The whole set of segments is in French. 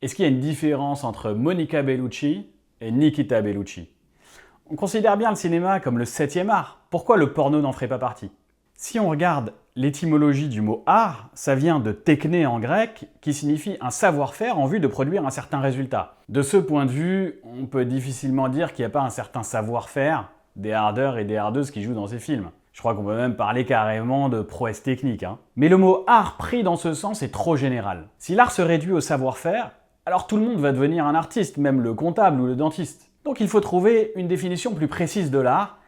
Est-ce qu'il y a une différence entre Monica Bellucci et Nikita Bellucci? On considère bien le cinéma comme le 7e art. Pourquoi le porno n'en ferait pas partie? Si on regarde l'étymologie du mot art, ça vient de techné en grec, qui signifie un savoir-faire en vue de produire un certain résultat. De ce point de vue, on peut difficilement dire qu'il n'y a pas un certain savoir-faire des hardeurs et des hardeuses qui jouent dans ces films. Je crois qu'on peut même parler carrément de prouesse technique. Mais le mot art pris dans ce sens est trop général. Si l'art se réduit au savoir-faire, alors tout le monde va devenir un artiste, même le comptable ou le dentiste. Donc il faut trouver une définition plus précise de l'art,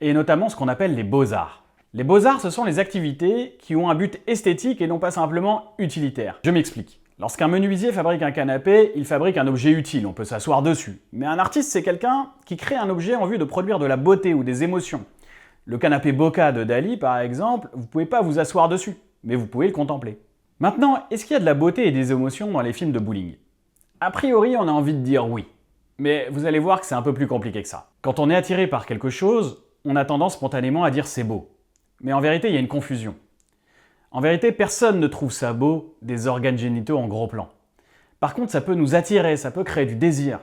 et notamment ce qu'on appelle les beaux-arts. Les beaux-arts, ce sont les activités qui ont un but esthétique et non pas simplement utilitaire. Je m'explique. Lorsqu'un menuisier fabrique un canapé, il fabrique un objet utile, on peut s'asseoir dessus. Mais un artiste, c'est quelqu'un qui crée un objet en vue de produire de la beauté ou des émotions. Le canapé Boca de Dali, par exemple, vous ne pouvez pas vous asseoir dessus, mais vous pouvez le contempler. Maintenant, est-ce qu'il y a de la beauté et des émotions dans les films de bowling? A priori, on a envie de dire oui. Mais vous allez voir que c'est un peu plus compliqué que ça. Quand on est attiré par quelque chose, on a tendance spontanément à dire c'est beau. Mais en vérité, il y a une confusion. En vérité, personne ne trouve ça beau, des organes génitaux en gros plan. Par contre, ça peut nous attirer, ça peut créer du désir.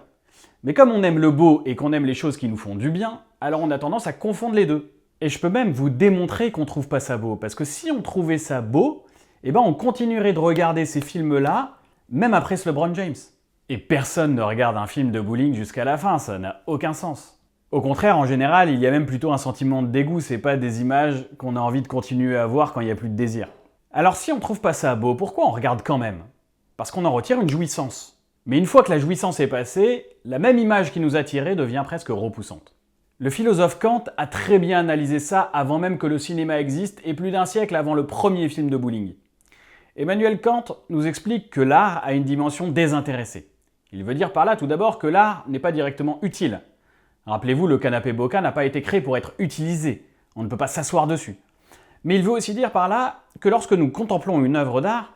Mais comme on aime le beau et qu'on aime les choses qui nous font du bien, alors on a tendance à confondre les deux. Et je peux même vous démontrer qu'on trouve pas ça beau. Parce que si on trouvait ça beau, on continuerait de regarder ces films-là, même après ce LeBron James. Et personne ne regarde un film de bowling jusqu'à la fin, ça n'a aucun sens. Au contraire, en général, il y a même plutôt un sentiment de dégoût, c'est pas des images qu'on a envie de continuer à voir quand il n'y a plus de désir. Alors si on trouve pas ça beau, pourquoi on regarde quand même? Parce qu'on en retire une jouissance. Mais une fois que la jouissance est passée, la même image qui nous attirait devient presque repoussante. Le philosophe Kant a très bien analysé ça avant même que le cinéma existe et plus d'un siècle avant le premier film de bowling. Emmanuel Kant nous explique que l'art a une dimension désintéressée. Il veut dire par là tout d'abord que l'art n'est pas directement utile. Rappelez-vous, le canapé Boca n'a pas été créé pour être utilisé. On ne peut pas s'asseoir dessus. Mais il veut aussi dire par là que lorsque nous contemplons une œuvre d'art,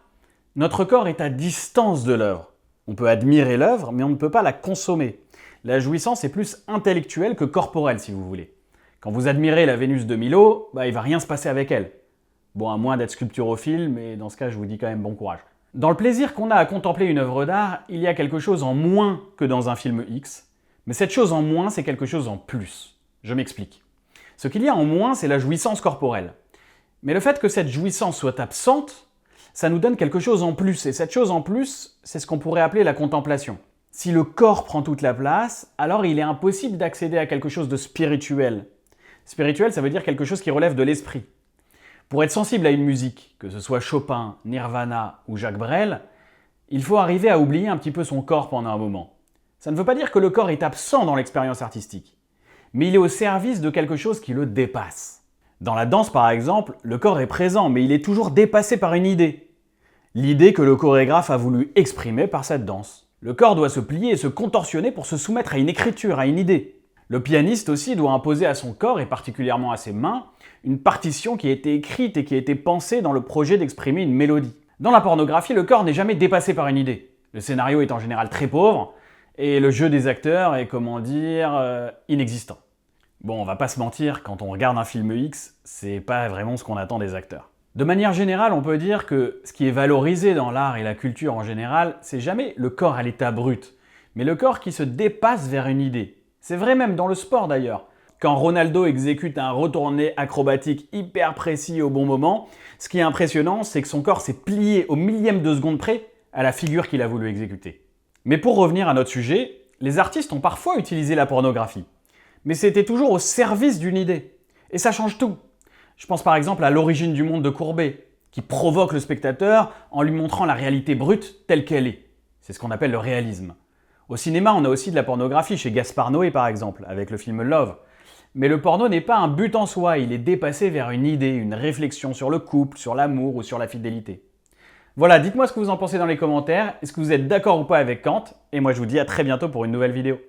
notre corps est à distance de l'œuvre. On peut admirer l'œuvre, mais on ne peut pas la consommer. La jouissance est plus intellectuelle que corporelle, si vous voulez. Quand vous admirez la Vénus de Milo, il ne va rien se passer avec elle. Bon, à moins d'être sculpturophile, mais dans ce cas, je vous dis quand même bon courage. Dans le plaisir qu'on a à contempler une œuvre d'art, il y a quelque chose en moins que dans un film X, mais cette chose en moins, c'est quelque chose en plus. Je m'explique. Ce qu'il y a en moins, c'est la jouissance corporelle. Mais le fait que cette jouissance soit absente, ça nous donne quelque chose en plus, et cette chose en plus, c'est ce qu'on pourrait appeler la contemplation. Si le corps prend toute la place, alors il est impossible d'accéder à quelque chose de spirituel. Spirituel, ça veut dire quelque chose qui relève de l'esprit. Pour être sensible à une musique, que ce soit Chopin, Nirvana ou Jacques Brel, il faut arriver à oublier un petit peu son corps pendant un moment. Ça ne veut pas dire que le corps est absent dans l'expérience artistique, mais il est au service de quelque chose qui le dépasse. Dans la danse par exemple, le corps est présent, mais il est toujours dépassé par une idée. L'idée que le chorégraphe a voulu exprimer par cette danse. Le corps doit se plier et se contorsionner pour se soumettre à une écriture, à une idée. Le pianiste aussi doit imposer à son corps, et particulièrement à ses mains, une partition qui a été écrite et qui a été pensée dans le projet d'exprimer une mélodie. Dans la pornographie, le corps n'est jamais dépassé par une idée. Le scénario est en général très pauvre, et le jeu des acteurs est, inexistant. Bon, on va pas se mentir, quand on regarde un film X, c'est pas vraiment ce qu'on attend des acteurs. De manière générale, on peut dire que ce qui est valorisé dans l'art et la culture en général, c'est jamais le corps à l'état brut, mais le corps qui se dépasse vers une idée. C'est vrai même dans le sport d'ailleurs. Quand Ronaldo exécute un retourné acrobatique hyper précis au bon moment, ce qui est impressionnant, c'est que son corps s'est plié au millième de seconde près à la figure qu'il a voulu exécuter. Mais pour revenir à notre sujet, les artistes ont parfois utilisé la pornographie. Mais c'était toujours au service d'une idée. Et ça change tout. Je pense par exemple à L'origine du monde de Courbet, qui provoque le spectateur en lui montrant la réalité brute telle qu'elle est. C'est ce qu'on appelle le réalisme. Au cinéma, on a aussi de la pornographie chez Gaspard Noé par exemple, avec le film Love. Mais le porno n'est pas un but en soi, il est dépassé vers une idée, une réflexion sur le couple, sur l'amour ou sur la fidélité. Voilà, dites-moi ce que vous en pensez dans les commentaires, est-ce que vous êtes d'accord ou pas avec Kant? Et moi je vous dis à très bientôt pour une nouvelle vidéo.